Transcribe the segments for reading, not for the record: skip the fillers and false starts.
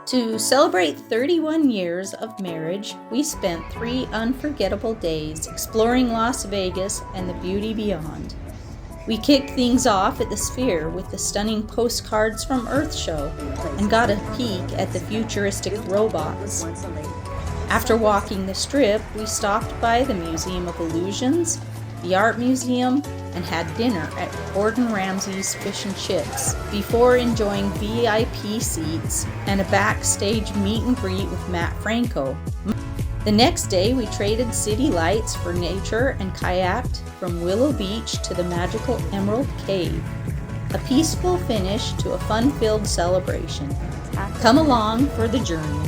To celebrate 31 years of marriage, we spent 3 unforgettable days exploring Las Vegas and the beauty beyond. We kicked things off at the Sphere with the stunning postcards from Earth Show and got a peek at the futuristic robots. After walking the Strip, we stopped by the Museum of Illusions, the Art Museum, and had dinner at Gordon Ramsay's Fish and Chips before enjoying VIP seats and a backstage meet and greet with Matt Franco. The next day, we traded city lights for nature and kayaked from Willow Beach to the magical Emerald Cave. A peaceful finish to a fun-filled celebration. Come along for the journey.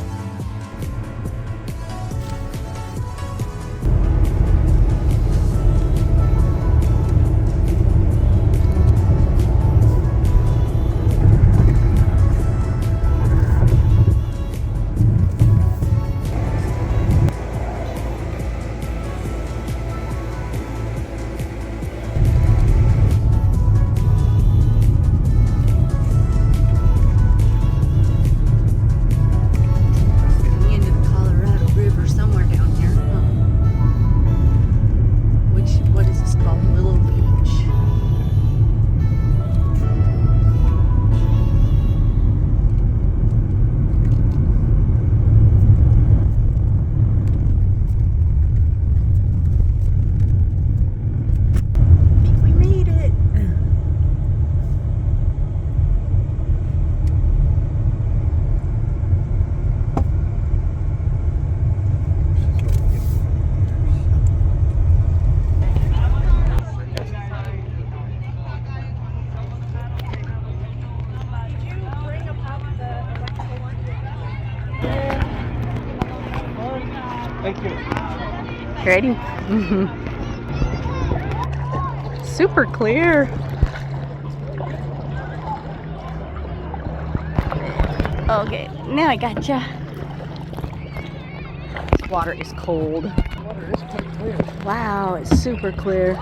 Thank you. Ready? Super clear. Okay, now I gotcha. This water is cold. The water is quite clear. Wow, it's super clear.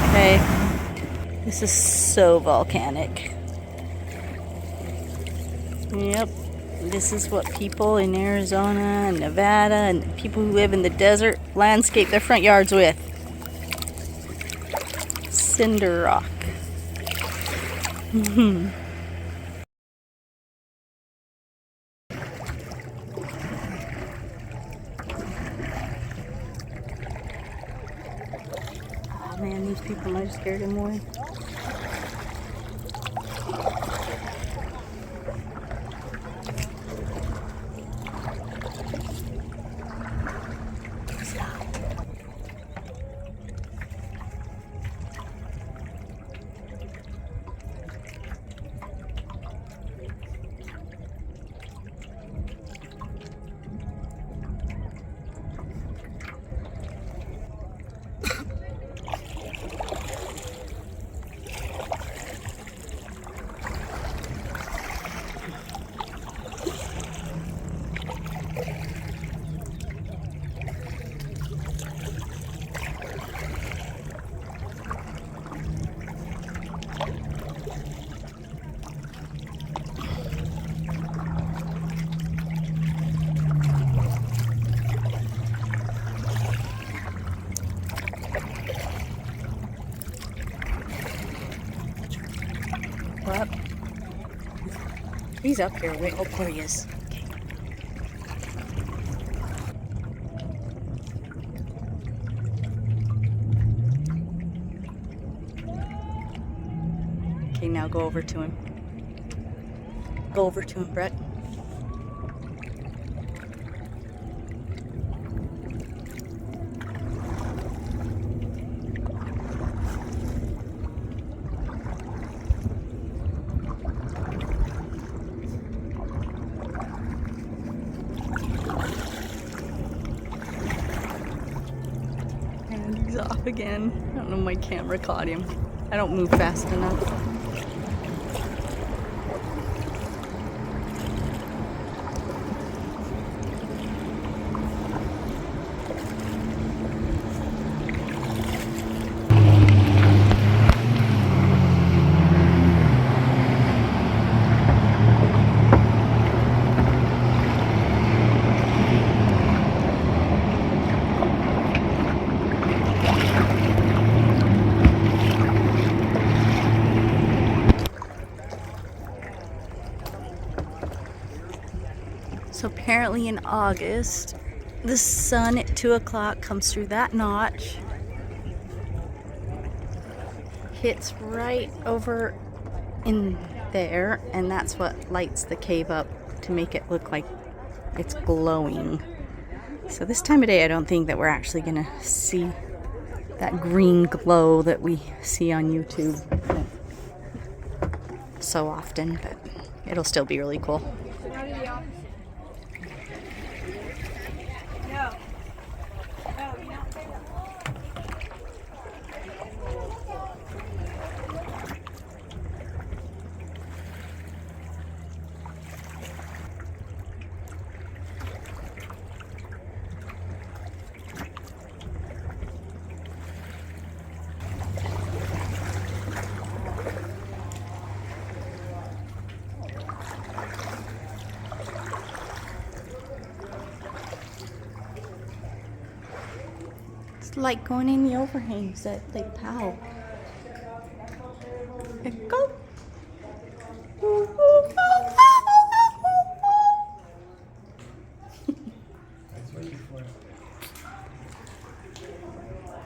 Okay, this is so volcanic. Yep, this is what people in Arizona and Nevada and people who live in the desert landscape their front yards with. Cinder rock. Oh man, these people might have scared him away. Well, he's up here. Wait, oh, there he is. Okay, now go over to him. Go over to him, Brett. he's off again. I don't know if my camera caught him. I don't move fast enough. So apparently in August, the sun at 2 o'clock comes through that notch, hits right over in there, and that's what lights the cave up to make it look like it's glowing. So this time of day, I don't think that we're actually gonna see that green glow that we see on YouTube so often, but it'll still be really cool. It's like going in the overhangs at Lake Powell. There you go.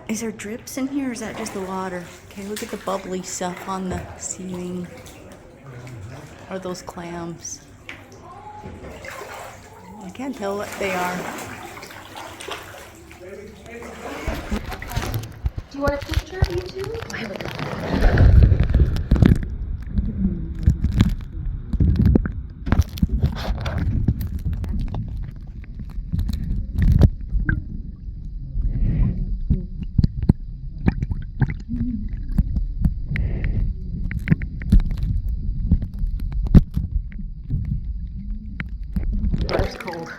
Is there drips in here or is that just the water? Okay, look at the bubbly stuff on the ceiling. Or those clams. I can't tell what they are. Do you want a picture of you two? That's cold.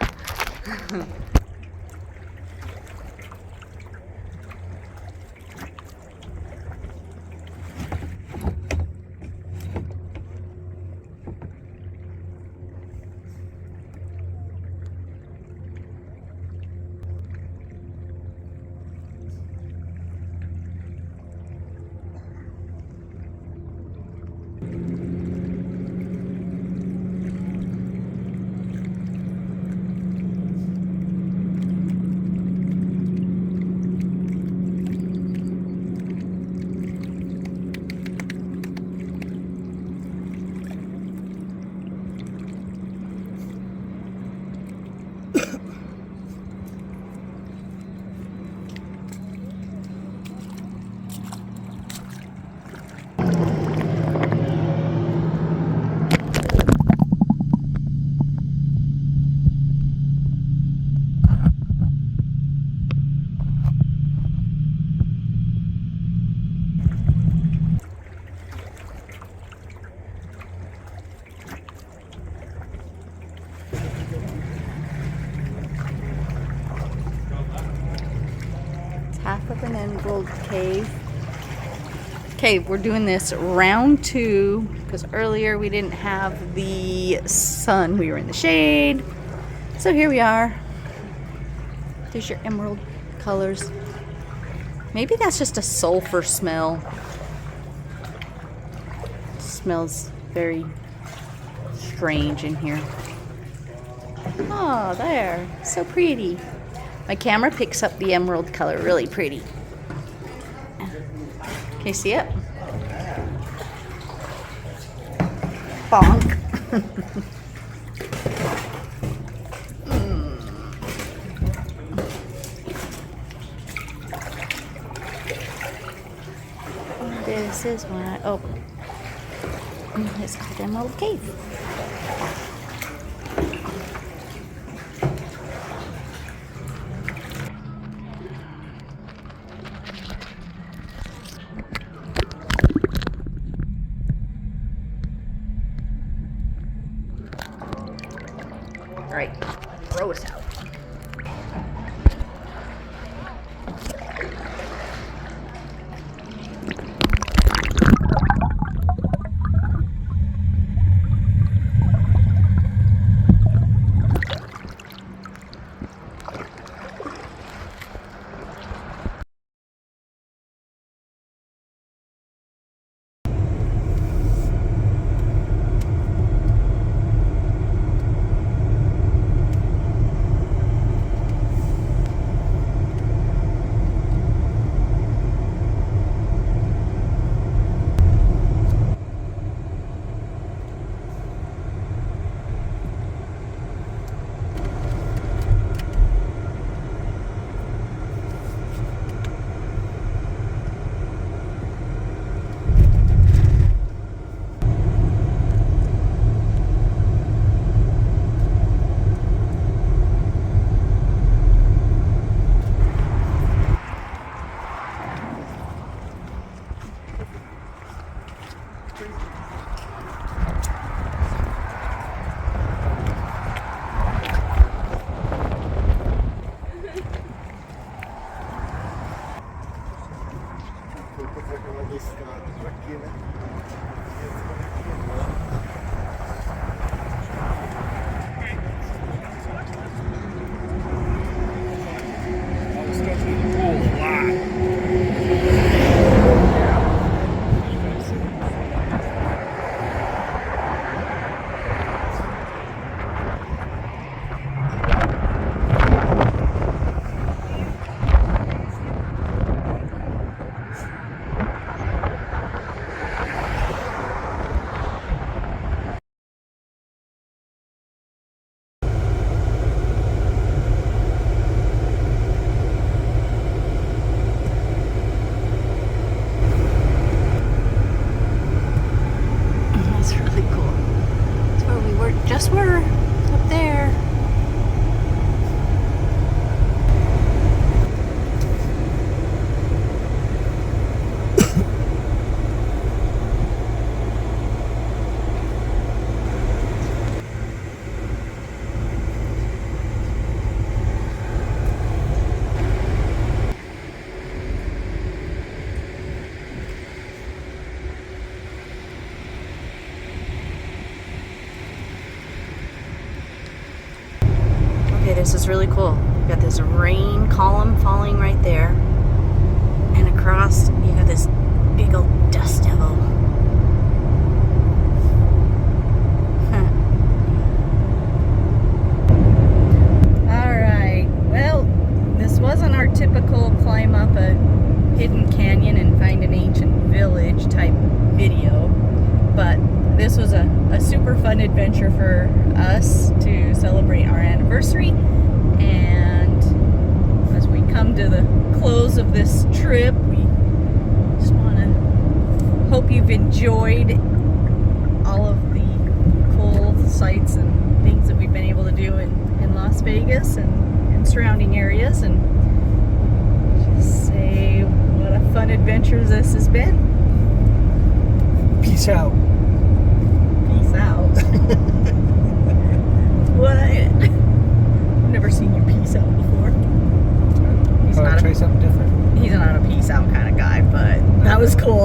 Half of an emerald cave. Okay, we're doing this round 2 because earlier we didn't have the sun. We were in the shade. So here we are. There's your emerald colors. Maybe that's just a sulfur smell. It smells very strange in here. Oh, there. So pretty. My camera picks up the emerald color really pretty. Can you see it? Bonk. This is what, oh, it's called Emerald Cave. That's really cool. That's where we were, just were, up there. Okay, this is really cool. You've got this rain column falling right there. And across, you got this big old dust devil. Alright, well, this wasn't our typical climb up a hidden canyon and find an ancient village type video. But this was a super fun adventure for us to celebrate our anniversary, and as we come to the close of this trip, we just want to hope you've enjoyed all of the cool sights and things that we've been able to do in Las Vegas and surrounding areas, and just say what a fun adventure this has been. Peace out. Peace out. What? I've never seen you peace out before. He's Try something different. He's not a peace out kind of guy, but that was cool.